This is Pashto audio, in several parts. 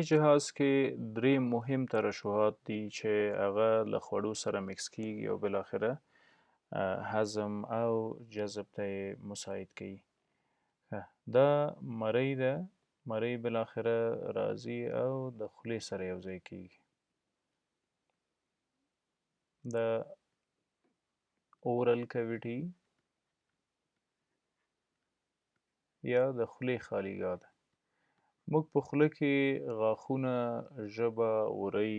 جهاز کې درې مهم ترشحات دي چې هغه له خوړو سره مکس کیږي او بالاخره هضم او جذب ته یې مساعد کوي. دا مرۍ ده، مرۍ بالاخره راځي او د خولې سره یوځای کیږي. د اورل کویټي یا د خولې خالیګاه ده. موږ په خوله کې غاښونه، ژبه، وری،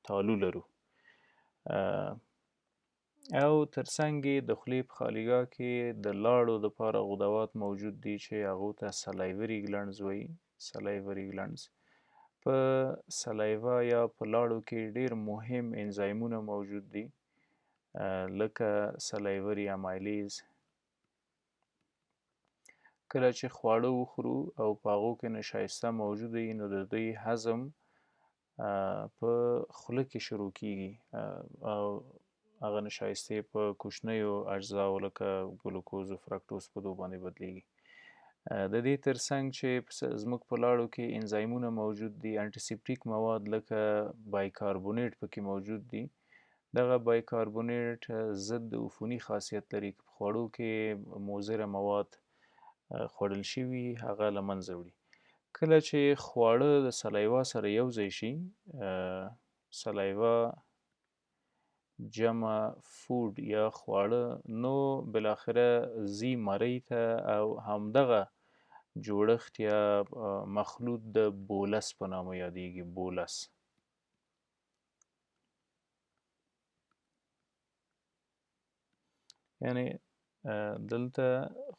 تالو لرو. او ترڅنګ یې د خولې په خالیګاه کې د لاړو دپاره غدوات موجود دي چې هغو ته سلایوري ګلنډز وایي. سلایوري ګلنډز په سلایوا یا په لاړو کې ډېر مهم انزایمونه موجود دي لکه سلایوري امایلیز. کله چې خواړه وخورو او په هغو کې نشایسته موجوده وي نو د دوی هضم په خوله کې شروع کیږي او هغه نشایستې په کوچنیو اجزاو لکه ګلوکوز او فرکتوز په دو باندې بدلیږي. د دې ترڅنګ چې زموږ په لاړو کې انزایمونه موجود دي، انټیسپټیک مواد لکه بایکاربونیټ پکې موجود دي. دغه بایکاربونیټ ضد عفوني خاصیت لري. په خوړو کې مضره مواد خوړل شوي هغه له منځه وړي. کله چې خواړه د سلایوا سره یوځای شي، سلایوا جمع فود یا خواړه، نو بالاخره ځي مرۍ ته او همدغه جوړښت یا مخلوط د بولس په نامه یادیږي. بولس یعنی دلته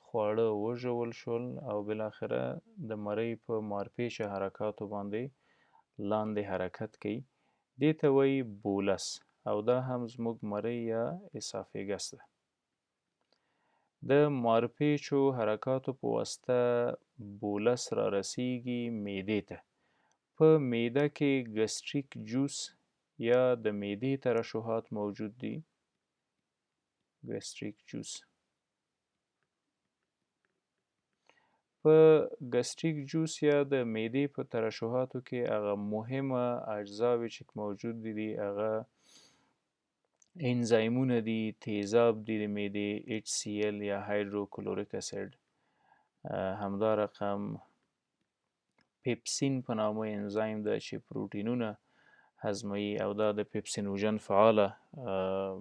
خواړه وژول شول او بالاخره د مرۍ په مارپیچه حرکاتو باندې لاندې حرکت کوي. دې ته وایي بولس او دا هم زموږ مرۍ یا اسافیګس ده. د مارپیچو حرکاتو په واسطه بولس را رسیږي معدې ته. په معده کې ګستریک جوس یا د معدې ترشحات موجود دي. ګستریک جوس په ګستریک جوس یا د معدې په ترشحاتو کې هغه مهمه اجزاوې چې موجود دي هغه انزایمونه دي، تیزاب دي د معدې، HCl یا هایدروکلوریک اسید. همدا رقم پیپسین په نامه انزایم ده چې پروټینونه هضموي او دا د پیپسینوجن فعاله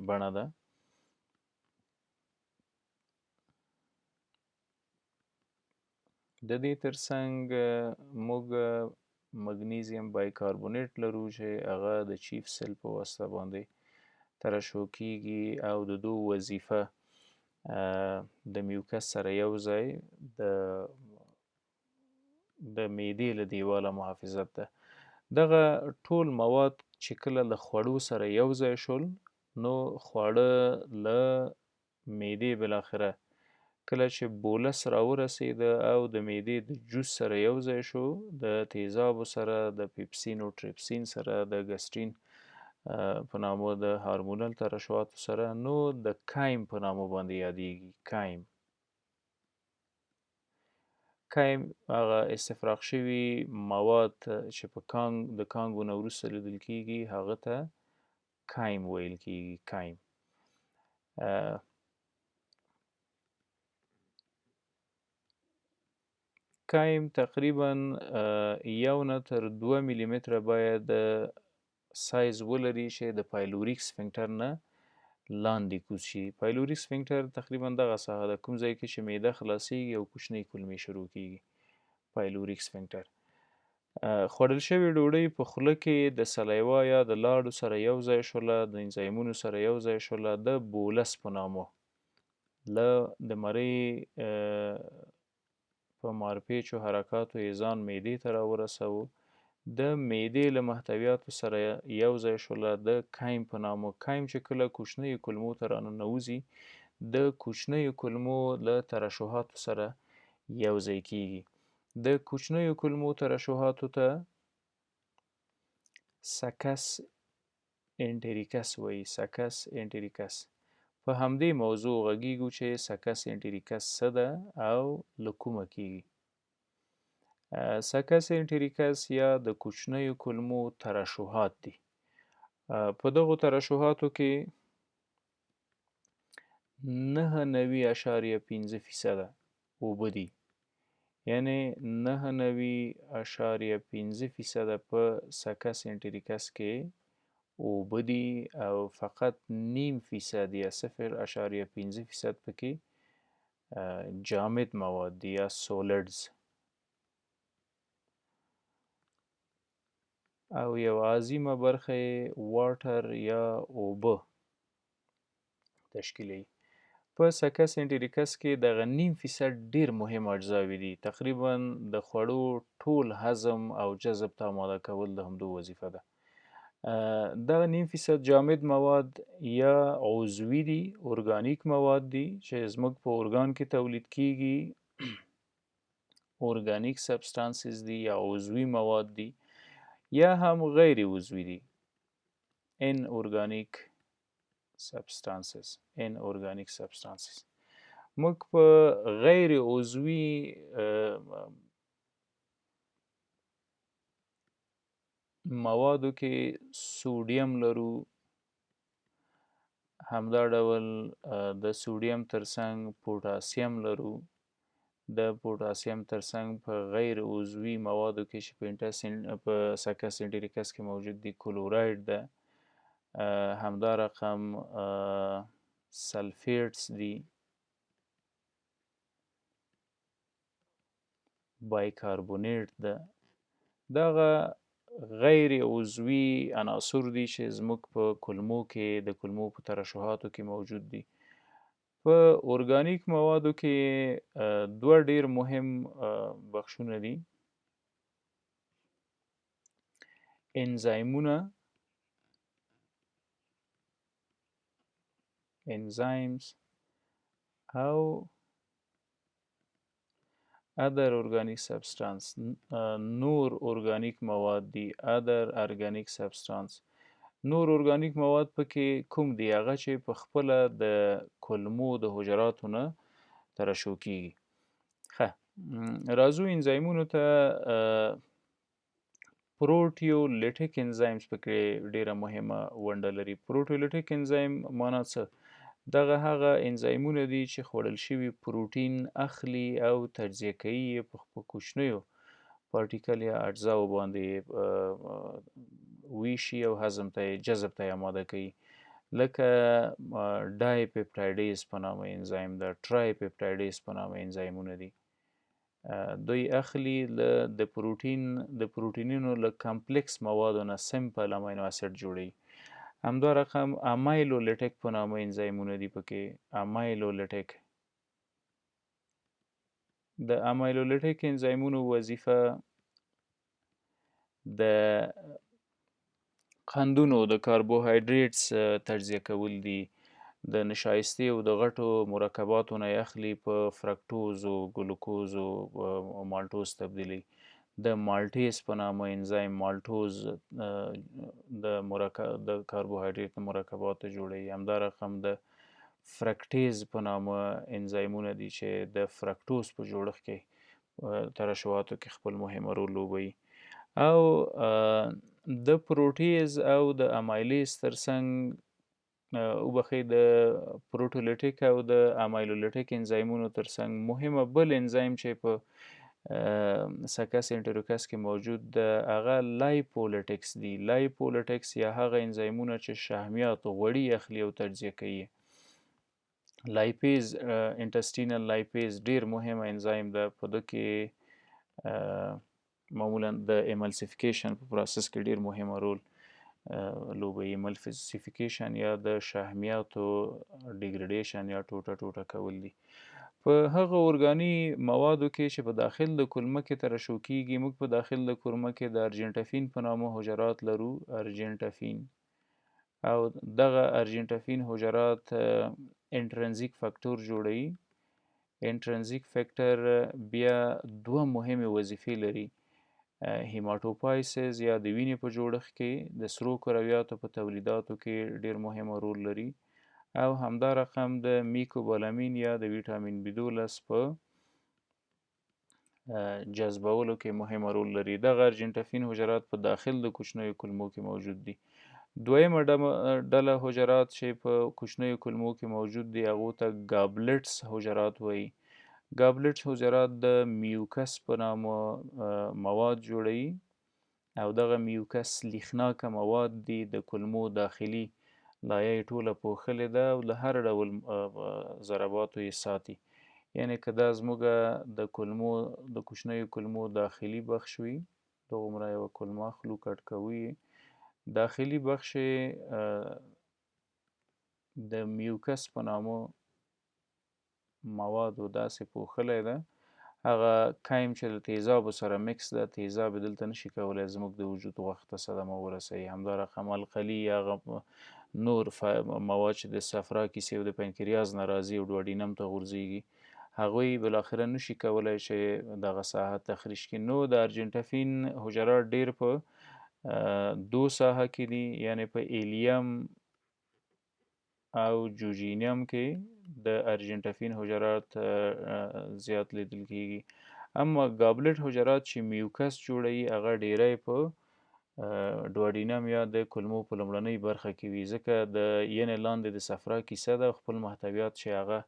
بڼه ده. د دې ترڅنګ موږ مګنیزیم بایکاربونیټ لرو چې هغه د چیف سیل په واسطه باندې ترشح کیږي او د دو وظیفه د میوکس سره یو ځای د معدې له دیواله محافظت ده. دغه ټول مواد چې کله له خوړو سره یو ځای شول نو خواړه له معدې بالاخره کله چې بولس راورسېده او د معدې د جوس سره یو ځای شو، د تیزابو سره، د پیپسین او ټریپسین سره، د ګسټرین په نامه د هارمونل ترشحاتو سره، نو د کایم په نامه باندې یادیږي. کایم هغه استفراغ شوي مواد چې په د کانګو نه وروسته لیدل کیږي هغه ته کایم ویل کیږي. کایم کایم تقریبا 1 نه تر 2 ملي متره باید سایز ولري چې د پایلوریک سفنکټر نه لاندې کوز شي. پایلوریک سفنکټر تقریبا دغه ساحه ده، کوم ځای کې چې معده خلاصیږي او کوچنۍ کولمې شروع کیږي. پایلوریک سفنکټر خوړل شوې ډوډۍ په خوله کې د سلایوا یا د لاړو سره یو ځای شوله، د انزایمونو سره یو ځای شوله، د بولس په نامه له د مرۍ په مارپیچو حرکاتو یې ځان معدې ته راورسوه. د معدې له محتویاتو سره یو ځای شوله د کایم په نامه. کایم چې کله کوچنیو کولمو ته راننوځي د کوچنیو کولمو له ترشحاتو سره یو ځای کیږي. د کوچنیو کولمو ترشحاتو ته سکس انټریکس وایي. سکس انټریکس. په همدې موضوع غږیږو چې سکس انټریکس څه ده او له کومه کیږي. سکس انټریکس یا د کوچنیو کولمو ترشحات دي. په دغو ترشحاتو کې 99.5% اوبه دي، یعنی 99.5% په سکس انټریکس کې اوبه دي او فقط 0.5% یا 0.5% پکې جامد مواد دي یا سولډز، او یو عظیمه برخه یې واټر یا اوبه تشکیلوي. په سکس انټریکس کې دغه 0.5% ډیر مهم اجزاوې دي. تقریبا د خوړو ټول هضم او جذب ته آماده کول د همدو وظیفه ده. دغه 0.5% جامد مواد یا عضوي دي، ارګانیک مواد دي چې زموږ په ارګان کې تولید کیږي. ارګانیک سبستانسز دي یا عضوي مواد دي، یا هم غیر عضوي دي، inorganic substances. موږ په غیر عضوي موادو کې سوډیم لرو، همدا ډول د سوډیم ترڅنګ پوټاسیم لرو. د پوټاسیم ترڅنګ په غیر عضوي موادو کې چې په سکس انټریکس کې موجود دي کلوراید ده، همدا رقم سلفیټس دي، بایکاربونیټ ده. دغه غیر عضوي عناصر دي چې زموږ په کولمو کې د کولمو په ترشحاتو کې موجود دي. په ارګانیک موادو کې دوه ډیر مهم بخشونه دي: انزایمونه enzymes او other organic substance. نور ارګانیک مواد دي other organic substance. نور ارګانیک مواد پکې کوم دي؟ هغه چې په خپله د کولمو د حجراتو نه ترشح کیږي. راځو انزایمونو ته. پروټیولیټیک انزایمز پکې ډیره مهمه ونډه لري. پروټیولیټیک انزایم معنا څه؟ دغه هغه انزایمونه دي چې خوړل شوي پروټین اخلي او تجزیه کوي یې په کوچنیو پارټیکل یا اجزاو باندې ویشي او هضم ته جذب ته آماده کوي. لکه ډای پیپټایډیز په نامه انزایم ده، ټرای پیپټایډیز په نامه انزایمونه دي. دوی اخلي د پروټینونو له کمپلیکس موادو نه سمپل امینو اسید جوړوي. همدا رقم امایلولیټیک په نامه انزایمونه دي پکې. امایلولیټیک د امایلولیټیک انزایمونو وظیفه د قندونو د کاربوهایډریټس تجزیه کول دي. د نشایستې او د غټو مرکباتو نه اخلي په فرکتوز او ګلوکوز او مالټوز تبدیلي. د مالټیز په نامه انزایم مالټوز د کاربوهایډریټ مرکبات جوړوي. همدا رقم د فرکټیز په نامه انزایمونه دي چې د فرکټوز په جوړښت کې ترشحاتو کې خپل مهم رول لوبوي. او د پروټیز او د امایلیز ترڅنګ وبخښئ د پروټولیټیک او د امایلولیټیک انزایمونو ترڅنګ مهمه بل انزایم چې په سکس انټریکس کې موجود ده هغه لایپولیټکس دي. لایپولیټکس یا هغه انزایمونه چې شحمیات غوړي اخلي او تجزیه کوي. لایپیز انټسټینل لایپیز ډیر مهم انزایم ده. په ده کې معمولا د ایملسیفیکیشن په پروسس کې ډیر مهمه رول لوبوي. ایملسیفیکیشن یا د شحمیاتو ډیګریډیشن یا ټوټه ټوټه کول دي. په هغه ارګاني موادو کې چې په داخل د کولمه کې ترشح کیږي، موږ په داخل د کولمه کې د ارجنټافین په نامه حجرات لرو. ارجنټافین او دغه ارجنټافین حجرات انټرنزیک فاکتور جوړوي. انټرنزیک فاکتور بیا دوه مهمه وظیفې لري: هیماټوپایسز یا د وینې په جوړښت کې د سرو کرویاتو په تولیداتو کې ډیر مهم رول لري، او همدا رقم د میکوبالامین یا د ویټامین B12 په جذبولو کې مهمه رول لري. دغه ارجنټافین حجرات په داخل د کوچنیو کولمو کې موجود دي. دویمه ډله حجرات چې په کوچنیو کولمو کې موجود دي هغو ته ګابلټس حجرات وایي. ګابلټس حجرات د میوکس په نامه مواد جوړوي او دغه میوکس لیخناکه مواد دي. د کولمو داخلي لایه یې ټوله پوښلې ده او له هر ډول ضرباتو یې ساتي. یعنې که دا زموږ د کولمو د کوچنیو کولمو داخلي بخش وي، دغومره یوه کولمه اخلو کټ کوو یې، داخلي بخش یې د میوکس په نامه موادو داسې پوښلی ده. هغه کایم چې د تیزابو سره مکس ده، تیزاب یې دلته نشي کولی زموږ د وجود غوښې ته صدمه ورسوي. همدا رقم القلي یا هغه نور مواد چې د صفرا کیسې او د پنکریاز نه راځي او ډوډینم ته غورځېږي، هغوی بالاخره نشي کولی چې دغه ساحه تخریش کړي. نو د ارجنټافین حجرات ډېر په دو ساحه کې دي، یعنې په ایلیم او جوجینیم کې د ارجنټافین حجرات زیات لیدل کېږي. اما ګابلټ حجرات چې میوکس جوړوي هغه ډیری په ډوډینم یا د کولمو په لومړنۍ برخه کې وي، ځکه د ینې لاندې د صفرا کیسه ده، خپل محتویات چې هغه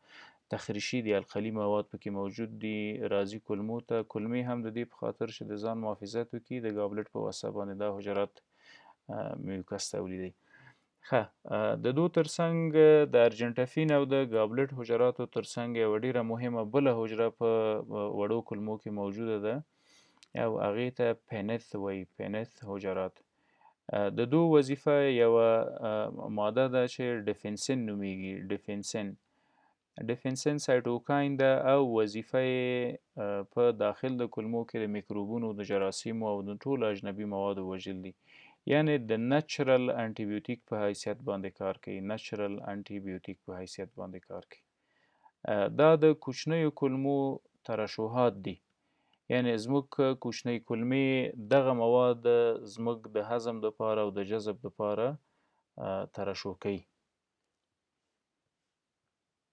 تخریشي دي، القلي مواد پکې موجود دي، راځي کولمو ته. کولمې هم د دې په خاطر چې د ځان محافظت وکړي د ګابلټ په واسطه باندې دا حجرات میوکس تولیدوي. ښه، د دو ترڅنګ د ارجنټافین او د ګابلټ حجراتو ترڅنګ یوه ډیره مهمه بله حجره په وړو کولمو کې موجوده ده او هغې ته پینث وایي، پینث حجرات. د دو وظیفه یوه ماده ده چې ډیفنسین نومیږي. ډیفنسین سایټوکاین ده او وظیفه یې په داخل د کولمو کې د میکروبونو، د جراثیمو او د ټولو اجنبي موادو وژل دي. یعنې د نچرل انټي بیوټیک په حیثیت باندې کار کوي. نچرل انټي بیوټیک په حیثیت باندې کار کوي. دا د کوچنیو کولمو ترشحات دي. یعنې زموږ کوچنۍ کولمې دغه مواد زموږ د هضم دپاره او د جذب دپاره ترشح کوي.